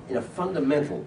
in a fundamental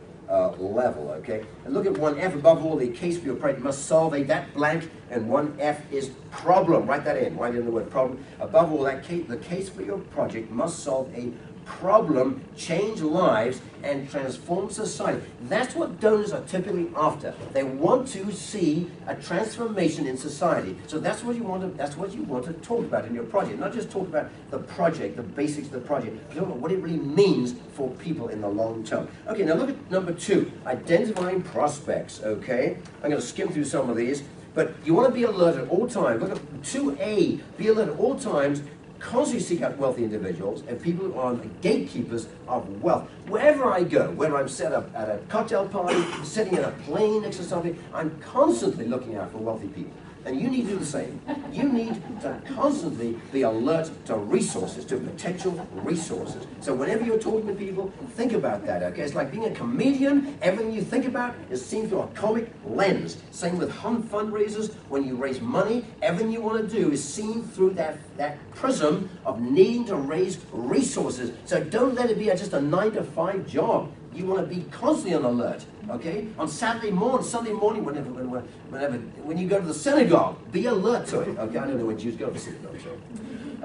level, okay? And look at 1F, above all, the case for your project must solve that blank, and 1F is problem. Write that in, write in the word problem. Above all, the case for your project must solve a problem, change lives, and transform society. That's what donors are typically after. They want to see a transformation in society. So that's what you want to talk about in your project. Not just talk about the project, the basics of the project, but talk about what it really means for people in the long term. Okay, now look at number 2, identifying prospects, okay? I'm going to skim through some of these, but you want to be alert at all times. Look at 2A, be alert at all times. Constantly seek out wealthy individuals and people who are the gatekeepers of wealth. Wherever I go, whether I'm set up at a cocktail party, sitting in a plane next to something, I'm constantly looking out for wealthy people. And you need to do the same. You need to constantly be alert to resources, to potential resources. So whenever you're talking to people, think about that, okay? It's like being a comedian. Everything you think about is seen through a comic lens. Same with fundraisers. When you raise money, everything you want to do is seen through that prism of needing to raise resources. So don't let it be just a 9-to-5 job. You want to be constantly on alert, okay? On Saturday morning, Sunday morning, when you go to the synagogue, be alert to it. Okay, I don't know when Jews go to the synagogue, so.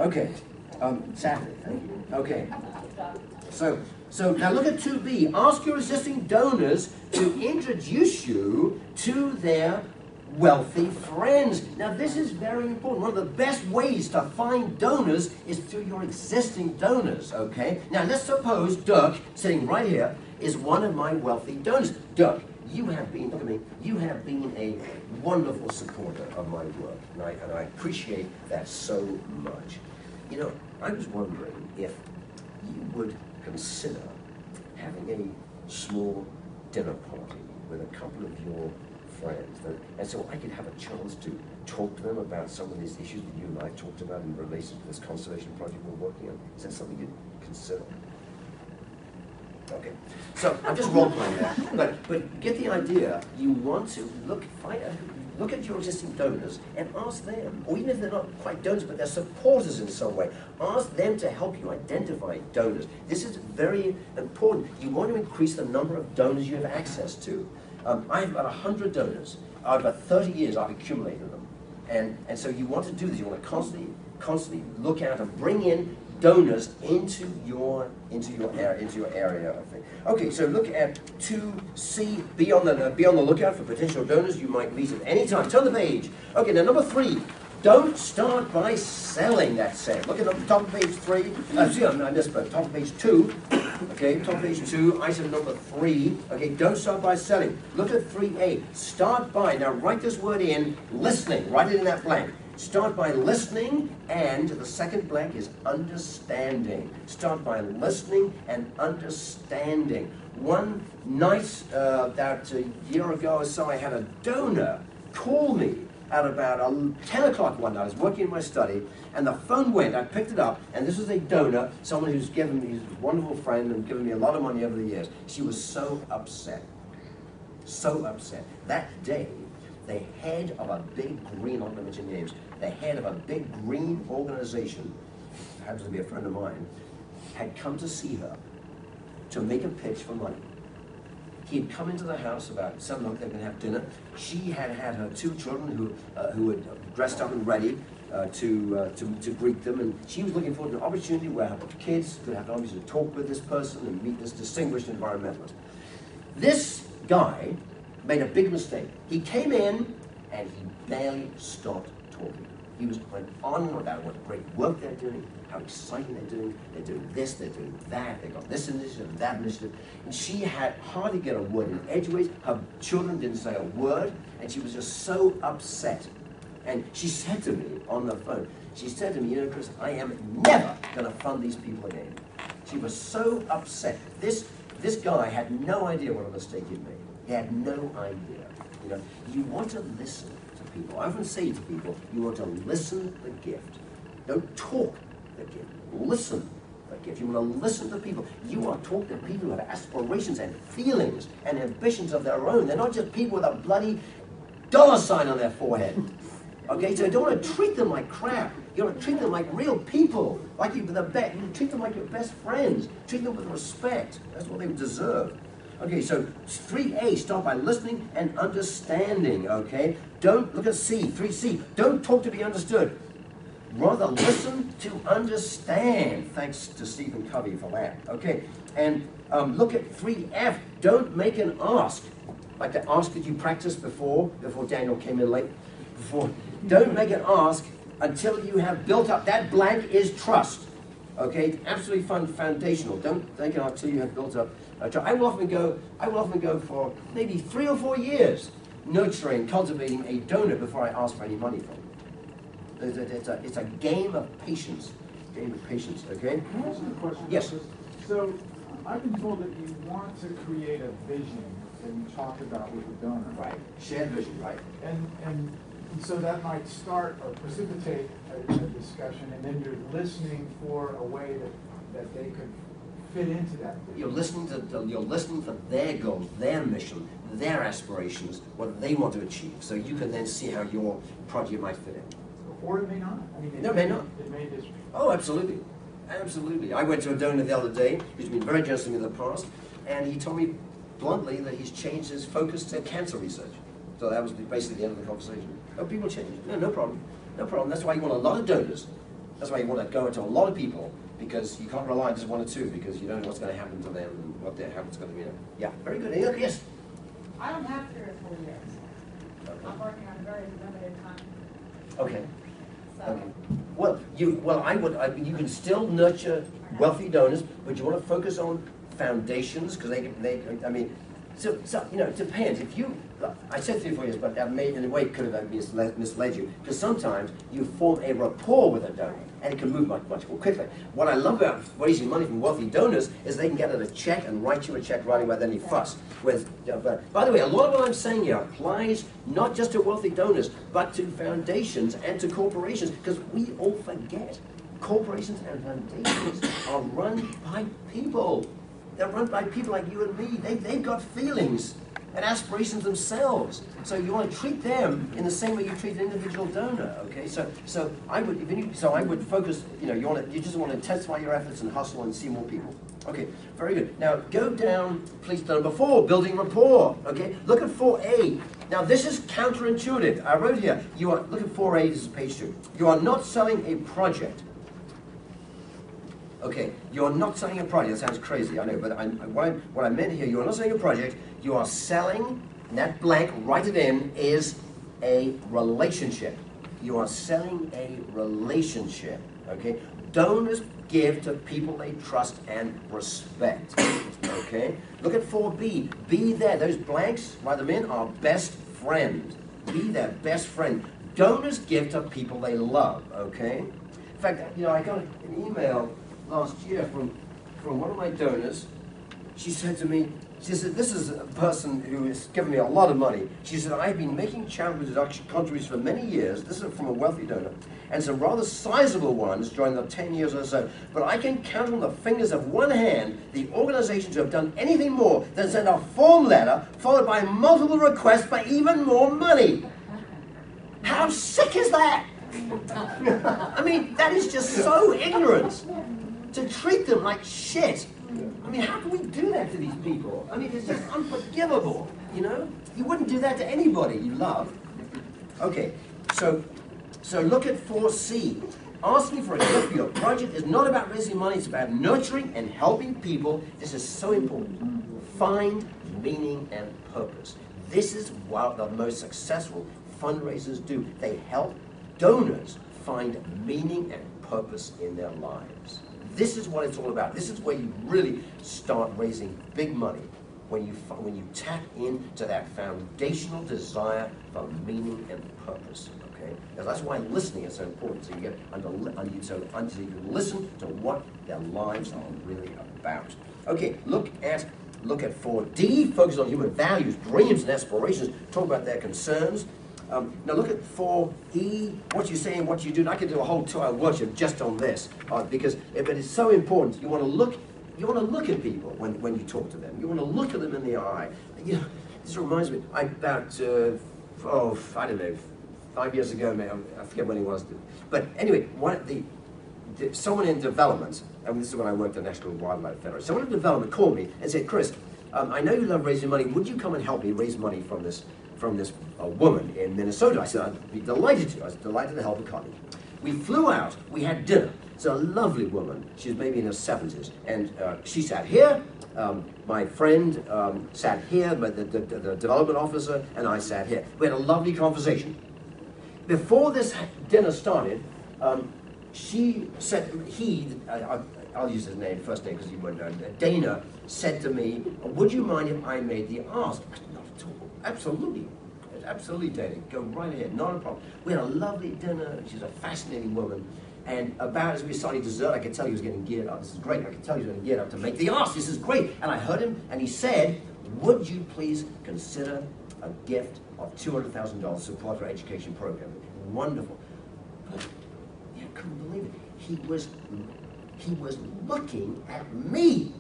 Okay, Saturday, thank you. Okay. So now look at 2B. Ask your existing donors to introduce you to their wealthy friends. Now this is very important. One of the best ways to find donors is through your existing donors, okay? Now let's suppose Dirk, sitting right here, is one of my wealthy donors. Dirk, you have been, look at me, you have been a wonderful supporter of my work, and I appreciate that so much. You know, I was wondering if you would consider having a small dinner party with a couple of your friends, and so I could have a chance to talk to them about some of these issues that you and I talked about in relation to this conservation project we're working on. Is that something you'd consider? Okay, so I'm just role-playing that, but get the idea. You want to look at your existing donors and ask them, or even if they're not quite donors, but they're supporters in some way, ask them to help you identify donors. This is very important. You want to increase the number of donors you have access to. I have about 100 donors. Over 30 years, I've accumulated them. And so you want to do this. You want to constantly look out and bring in donors into your area of thing. Okay, so look at 2C. Be on the lookout for potential donors you might meet at any time. Turn the page. Okay, now number 3. Don't start by selling, that said. Look at the top of page 3. I misspoke. Top of page 2. Okay, top of page 2, item number 3. Okay, don't start by selling. Look at 3A. Start by, now write this word in, listening. Write it in that blank. Start by listening, and the second blank is understanding. Start by listening and understanding. One night, about a year ago or so, I had a donor call me at about 10 o'clock one night. I was working in my study, and the phone went. I picked it up, and this was a donor, someone who's given me, he's a wonderful friend and given me a lot of money over the years. She was so upset. So upset. That day, the head of a big green, I'm not going to mention names, the head of a big green organization, happens to be a friend of mine, had come to see her to make a pitch for money. He had come into the house about 7 o'clock, they were going to have dinner. She had had her 2 children who were dressed up and ready to greet them, and she was looking forward to an opportunity where her kids could have an opportunity to talk with this person and meet this distinguished environmentalist. This guy made a big mistake. He came in and he barely stopped talking. He went on about what great work they're doing, how exciting they're doing this, they're doing that, they got this initiative, that initiative. And she had hardly get a word in edgeways. Her children didn't say a word, and she was just so upset. And she said to me on the phone, she said to me, you know, Chris, I am never going to fund these people again. She was so upset. This guy had no idea what a mistake he'd made. He had no idea. You know, you want to listen to people. I often say to people, you want to listen the gift. Don't talk the gift. Listen the gift. You want to listen to people. You are talking to people who have aspirations and feelings and ambitions of their own. They're not just people with a bloody dollar sign on their forehead. Okay, so you don't want to treat them like crap. You want to treat them like real people, like you treat them like your best friends. Treat them with respect. That's what they deserve. Okay, so 3A, start by listening and understanding, okay? Don't, look at C, 3C, don't talk to be understood. Rather listen to understand. Thanks to Stephen Covey for that, okay? And look at 3F, don't make an ask. Like the ask that you practiced before Daniel came in late. Don't make an ask until you have built up, that blank is trust. Okay, absolutely foundational. Don't make an ask until you have built up. I will often go for maybe 3 or 4 years nurturing, cultivating a donor before I ask for any money from them. It's a game of patience. Okay? Can I ask you a question? Yes. So, I've been told that you want to create a vision that you talked about with the donor. Right. Shared vision, right. And so that might start or precipitate a discussion, and then you're listening for a way that they could fit into that vision. You're listening for their goals, their mission, their aspirations, what they want to achieve. So you can then see how your project might fit in. Or it may not. I mean, it may not. It may just. Oh, absolutely. Absolutely. I went to a donor the other day who's been very generous to me in the past, and he told me bluntly that he's changed his focus to cancer research. So that was basically the end of the conversation. Oh, people change. No problem. No problem. That's why you want a lot of donors. That's why you want to go into a lot of people, because you can't rely on just 1 or 2, because you don't know what's going to happen to them and what their habit's going to be. Yeah, very good. Yes? I don't have 3 or 4 years. Okay. I'm working on a very limited time. Okay. So. Okay. Well, you can still nurture wealthy donors, but you want to focus on foundations, because so it depends. If you, I said 3 or 4 years, but that may in a way could have misled you, because sometimes you form a rapport with a donor, and it can move much more quickly. What I love about raising money from wealthy donors is they can get a check and write you a check right away without any fuss. By the way, a lot of what I'm saying here applies not just to wealthy donors, but to foundations and to corporations, because we all forget corporations and foundations are run by people. They're run by people like you and me. They've got feelings and aspirations themselves. So you want to treat them in the same way you treat an individual donor. Okay, so I would focus. You just want to intensify your efforts and hustle and see more people. Okay, very good. Now go down, please, to number 4, building rapport. Okay, look at 4A. Now this is counterintuitive. I wrote here. Look at 4A. This is page 2. You are not selling a project. Okay, you're not selling a project. That sounds crazy, I know, but what I meant here, you are not selling a project. You are selling, and that blank, write it in, is a relationship. You are selling a relationship, okay? Donors give to people they trust and respect, okay? Look at 4B. Be there. Those blanks, write them in, are best friend. Be their best friend. Donors give to people they love, okay? In fact, I got an email last year from one of my donors. She said to me, this is a person who has given me a lot of money. She said, I've been making charitable contributions for many years. This is from a wealthy donor, and some rather sizable ones during the 10 years or so. But I can count on the fingers of one hand the organizations who have done anything more than send a form letter followed by multiple requests for even more money. How sick is that? I mean, that is just so ignorant. To treat them like shit. I mean, how can we do that to these people? I mean, it's just unforgivable, You wouldn't do that to anybody you love. Okay, so look at 4C. Asking for a gift for your project is not about raising money, it's about nurturing and helping people. This is so important. Find meaning and purpose. This is what the most successful fundraisers do. They help donors find meaning and purpose in their lives. This is what it's all about. This is where you really start raising big money, when you tap into that foundational desire for meaning and purpose. Okay, and that's why listening is so important. So you get so you can listen to what their lives are really about. Okay, look at 4D. Focus on human values, dreams, and aspirations. Talk about their concerns. Now look at 4E, what you say and what you do. And I could do a whole 2-hour workshop just on this, but it's so important. You want to look at people when you talk to them. You want to look at them in the eye. This reminds me, about, I don't know, 5 years ago, man, I forget when it was. But anyway, someone in development, and this is when I worked at the National Wildlife Federation, someone in development called me and said, Chris, I know you love raising money. Would you come and help me raise money from this woman in Minnesota? I said, I'd be delighted to. I was delighted to help a colleague. We flew out. We had dinner. It's a lovely woman. She's maybe in her 70s. And she sat here. My friend sat here, the development officer, and I sat here. We had a lovely conversation. Before this dinner started, she said, I'll use his name, first name, because you won't know. Dana said to me, would you mind if I made the ask? I said, not at all. Absolutely. Absolutely, Dana. Go right ahead. Not a problem. We had a lovely dinner. She's a fascinating woman. And about as we started dessert, I could tell he was getting geared up. This is great. I could tell he was getting geared up to make the ask. This is great. And I heard him, and he said, would you please consider a gift of $200,000 to support our education program? Wonderful. But I couldn't believe it. He was looking at me.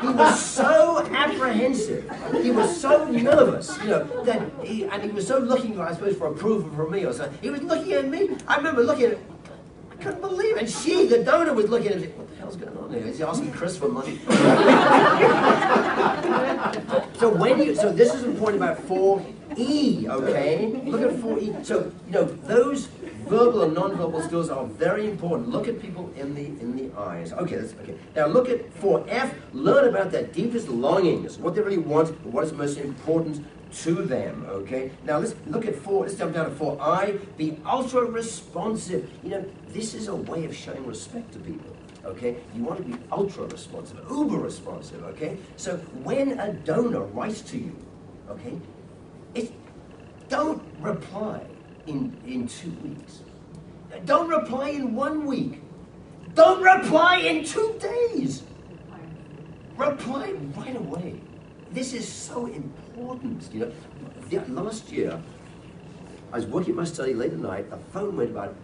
he was so apprehensive. He was so nervous, that he was so looking, I suppose, for approval from me or something. He was looking at me. I remember looking at him. I couldn't believe it. And she, the donor, was looking at him. What the hell's going on here? Is he asking Chris for money? So this is important about 4E, okay? Look at 4E. So, those verbal and non-verbal skills are very important. Look at people in the eyes. Okay, okay. Now look at 4F. Learn about their deepest longings, what they really want, and what is most important to them. Okay. Now let's look at 4. Let's jump down to 4I. Be ultra responsive. This is a way of showing respect to people. Okay. You want to be ultra responsive, uber responsive. Okay. So when a donor writes to you, okay, don't reply in 2 weeks. Don't reply in 1 week. Don't reply in 2 days. Reply right away. This is so important. Last year, I was working my study late at night. A phone went about.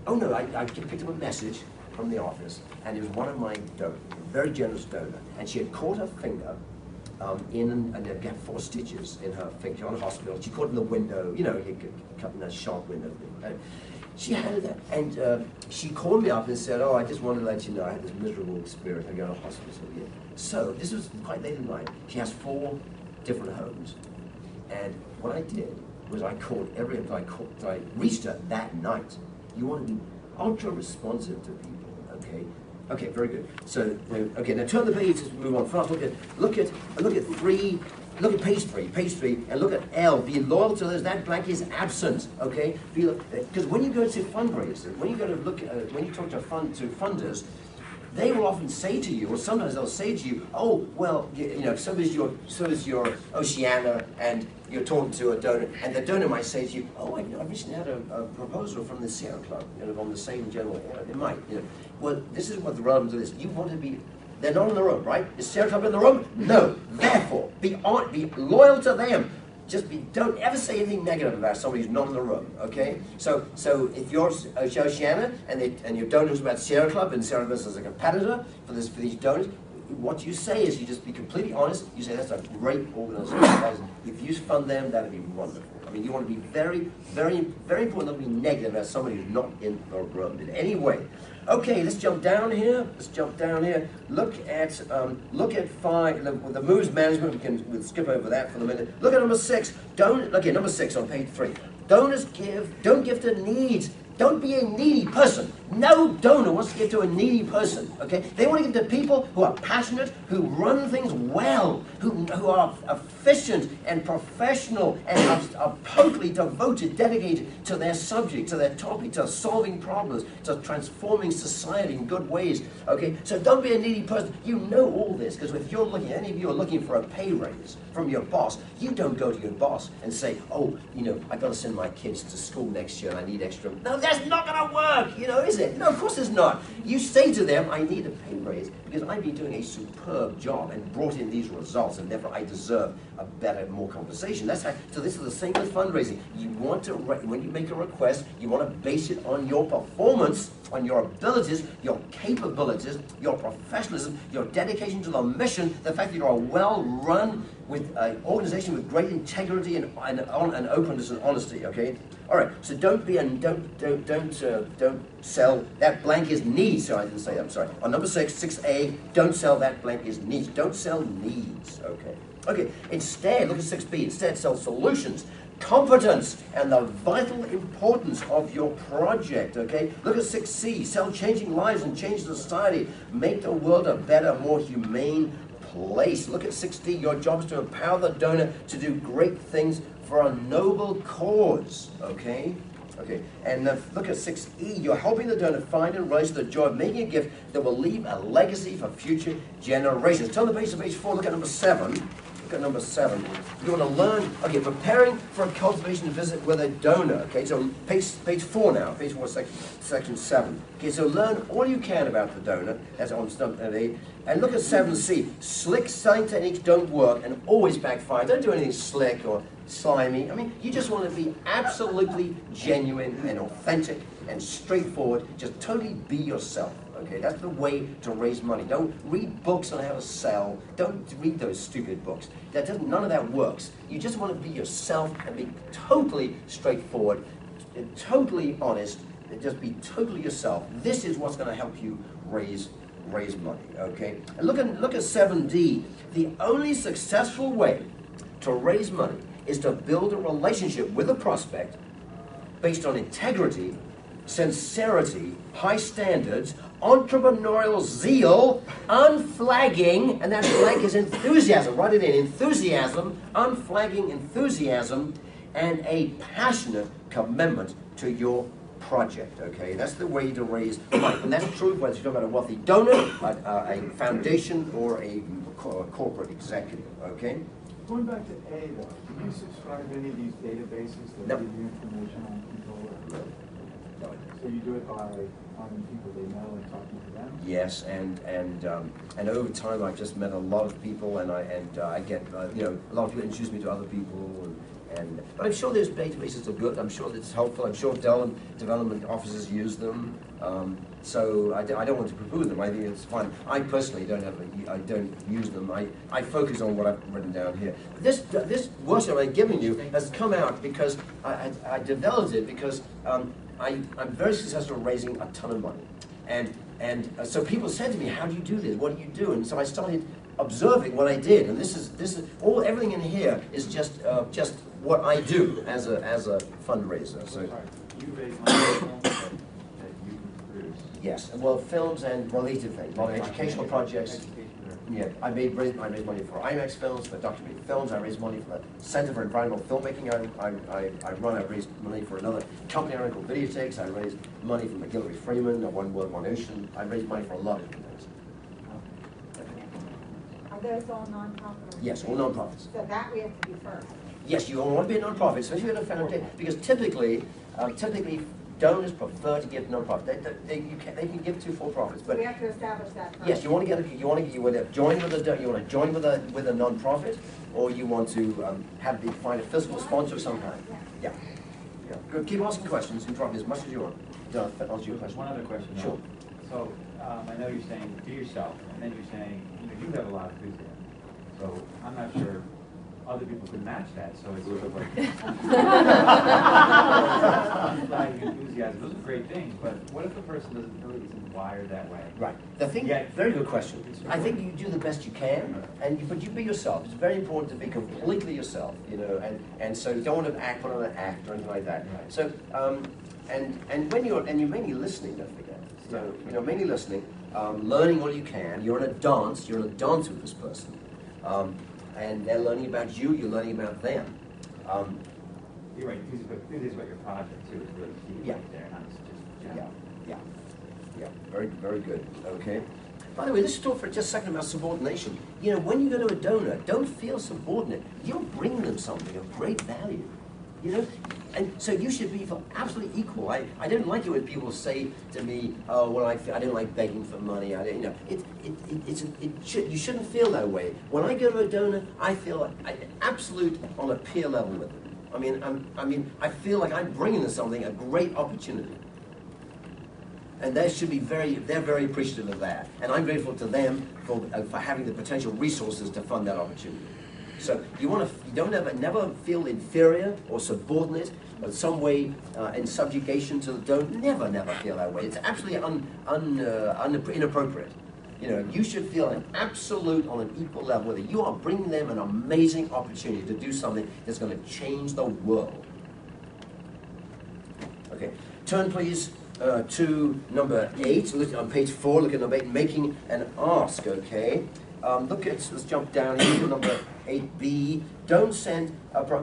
I picked up a message from the office, and it was one of my donors, a very generous donor, and she had caught her finger. And they'd get 4 stitches in her finger on the hospital. She caught in the window, you cut in that sharp window thing. She had that, and she called me up and said, I just wanted to let you know I had this miserable experience. I go to hospital here. So this was quite late at night. She has 4 different homes. And what I did was I called I reached her that night. You want to be ultra responsive to people, okay? Okay, very good. So, okay, now turn the page as we move on fast. Look at 3, look at page 3, and look at L. Be loyal to those. That blank is absent, okay? Because when you go to fundraisers, when you go to when you talk to funders, they will often say to you, or sometimes they'll say to you, oh, well, so is your Oceana, and you're talking to a donor, and the donor might say to you, oh, I recently had a proposal from the Sierra Club, on the same general area. It might, Well, this is what the relevance of this. You want to be, they're not in the room, right? Is Sierra Club in the room? No. Therefore, be loyal to them. Don't ever say anything negative about somebody who's not in the room, okay? So if you're Oceana and your donor is about Sierra Club and Sierra Club is a competitor for these donors, what you say is you just be completely honest. You say that's a great organization. If you fund them, that'd be wonderful. I mean, you want to be very, very, very important not to be negative about somebody who's not in the room in any way. Okay, let's jump down here. Look at 5. The moves management. We'll skip over that for the minute. Look at number 6. Number 6 on page 3. Donors don't give to needs. Don't be a needy person. No donor wants to give to a needy person, okay? They want to give to people who are passionate, who run things well, who are efficient and professional and are totally devoted, dedicated to their subject, to their topic, to solving problems, to transforming society in good ways, okay? So don't be a needy person. You know all this, because if any of you are looking for a pay raise from your boss, you don't go to your boss and say, oh, I've got to send my kids to school next year and I need extra. No, that's not going to work, is it? No, of course it's not. You say to them, I need a pay raise because I've been doing a superb job and brought in these results, and therefore I deserve a better, more compensation. So this is the same with fundraising. You want to, when you make a request, you want to base it on your performance, on your abilities, your capabilities, your professionalism, your dedication to the mission, the fact that you're a well-run with an organization with great integrity and openness and honesty. Okay. All right. So don't sell that blank is needs. So I didn't say that. I'm sorry. On number 6A, don't sell that blank is needs. Don't sell needs. Okay. Okay. Instead, look at 6B. Instead, sell solutions, competence, and the vital importance of your project. Okay. Look at 6C. Sell changing lives and change society. Make the world a better, more humane place. Look at 6D. Your job is to empower the donor to do great things for a noble cause. Okay? Okay. And look at 6E. You're helping the donor find and raise the joy of making a gift that will leave a legacy for future generations. Turn the page to page 4. Look at number 7. Look at number 7. You want to learn, okay, preparing for a cultivation visit with a donor. Okay, so page 4 now, page 4, section 7. Okay, so learn all you can about the donor. That's on stump 8. And look at 7C. Slick selling techniques don't work and always backfire. Don't do anything slick or slimy. I mean, you just want to be absolutely genuine and authentic and straightforward. Just totally be yourself. Okay, that's the way to raise money. Don't read books on how to sell. Don't read those stupid books. None of that works. You just want to be yourself and be totally straightforward, and totally honest, and just be totally yourself. This is what's going to help you raise money. Okay, and look at 7D. The only successful way to raise money is to build a relationship with a prospect based on integrity, sincerity, high standards, entrepreneurial zeal, unflagging, and that blank is enthusiasm. Write it in. Enthusiasm, unflagging enthusiasm, and a passionate commitment to your project. Okay, that's the way to raise money, and that's true whether you're talking about a wealthy donor, a foundation, or a corporate executive. Okay. Going back to A, though, do you subscribe to any of these databases that Nope. give you information on people? No. So you do it by finding people they know and talking to them? Yes, and over time I've just met a lot of people, and I get a lot of people introduce me to other people, but I'm sure those databases are good. I'm sure it's helpful. I'm sure development offices use them. So I don't want to poo-poo them. I think it's fine. I personally I don't use them. I focus on what I've written down here. This workshop I'm giving you has come out because I developed it because I'm very successful in raising a ton of money, and so people said to me, "How do you do this? What do you do?" And so I started observing what I did, and this is everything in here is just what I do as a fundraiser. So. You raise money that you can produce. Yes, well, films and related things, a lot of educational projects. Yeah, I raised money for IMAX films, for documentary films. I raised money for the Center for Environmental Filmmaking. I raised money for another company I run called Videotakes. I raised money for McGillivray Freeman, One World, One Ocean. I raised money for a lot of different things. Are those all nonprofits? Yes, all nonprofits. So that we have to do first. Yes, you want to be a nonprofit, especially at a foundation, because typically donors prefer to give nonprofit. They can give to for-profits, but We have to establish that first. yes, you want to join with a nonprofit, or you want to find a physical sponsor of some kind. Yeah. Yeah. Good. Keep asking questions and drop me as much as you want. I'll answer your question. One other question. Sure. So I know you're saying do yourself, and then you're saying you have a lot of enthusiasm. So I'm not sure other people could match that. So it's sort of like enthusiasm. Those are great things, but what if the person isn't wired that way? Right. The thing. Yeah. Very good question. I think you do the best you can, but you be yourself. It's very important to be completely yourself. And so you don't want to put on an act or anything like that. Right. So and when you're mainly listening, don't forget. So mainly listening, learning all you can. You're in a dance. You're in a dance with this person. And they're learning about you, you're learning about them. You're right. This is what your project too is really key. Yeah. Right there, not just general. Yeah. Very, very good. Okay. By the way, let's talk for just a second about subordination. When you go to a donor, don't feel subordinate. You're bringing them something of great value. And so you should be absolutely equal. I don't like it when people say to me, "Oh, well, I don't like begging for money." You shouldn't feel that way. When I go to a donor, I feel absolute on a peer level with them. I feel like I'm bringing them something, a great opportunity, and they're very appreciative of that. And I'm grateful to them for having the potential resources to fund that opportunity. So you don't never feel inferior or subordinate or some way in subjugation to the donor. Never feel that way. It's absolutely inappropriate. You know, you should feel an absolute, on an equal level, that you are bringing them an amazing opportunity to do something that's going to change the world. Okay, turn please to number 8. Look on page 4. Look at number 8. Making an ask. Okay. Let's jump down here to number 8B. Don't send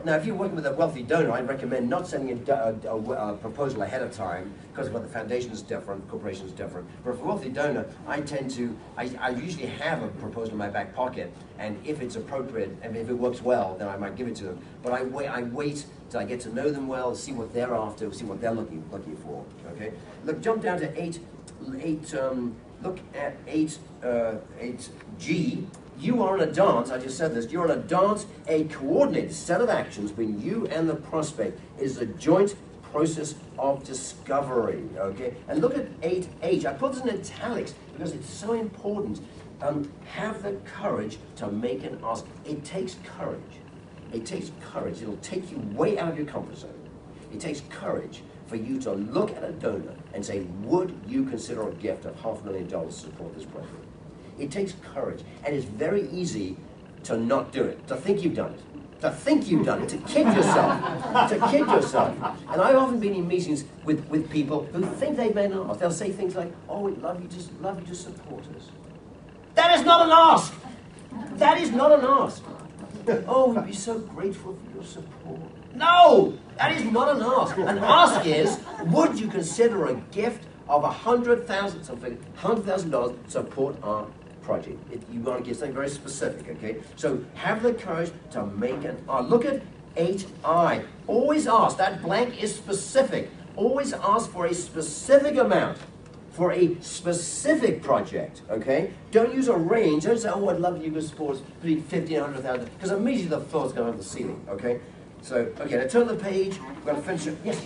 now, if you're working with a wealthy donor, I'd recommend not sending a proposal ahead of time, because the foundation is different, the corporation is different. But for a wealthy donor, I usually have a proposal in my back pocket, and if it's appropriate, and if it works well, then I might give it to them. But I wait till I get to know them well, see what they're after, see what they're looking for. Okay. Look, jump down to 8. Look at 8G. You are in a dance, I just said this, you're in a dance, a coordinated set of actions between you and the prospect is a joint process of discovery, okay? And look at 8H. I put this in italics because it's so important. Have the courage to make an ask. It takes courage. It takes courage. It'll take you way out of your comfort zone. It takes courage for you to look at a donor and say, would you consider a gift of $500,000 to support this project? It takes courage, and it's very easy to not do it, to think you've done it, to kid yourself, And I've often been in meetings with people who think they've made an ask. They'll say things like, oh, we'd love you to support us. That is not an ask! That is not an ask. Oh, we'd be so grateful for your support. No! That is not an ask. An ask is, would you consider a gift of $100,000 to support our project? You want to get something very specific, okay? So have the courage to make an ask. Look at 8I. Always ask. That blank is specific. Always ask for a specific amount for a specific project, okay? Don't use a range. Don't say, oh, I'd love you to support between 50 and 100,000, because immediately the floor's going to the ceiling, okay? So, okay, now turn the page. We're going to finish it. Yes.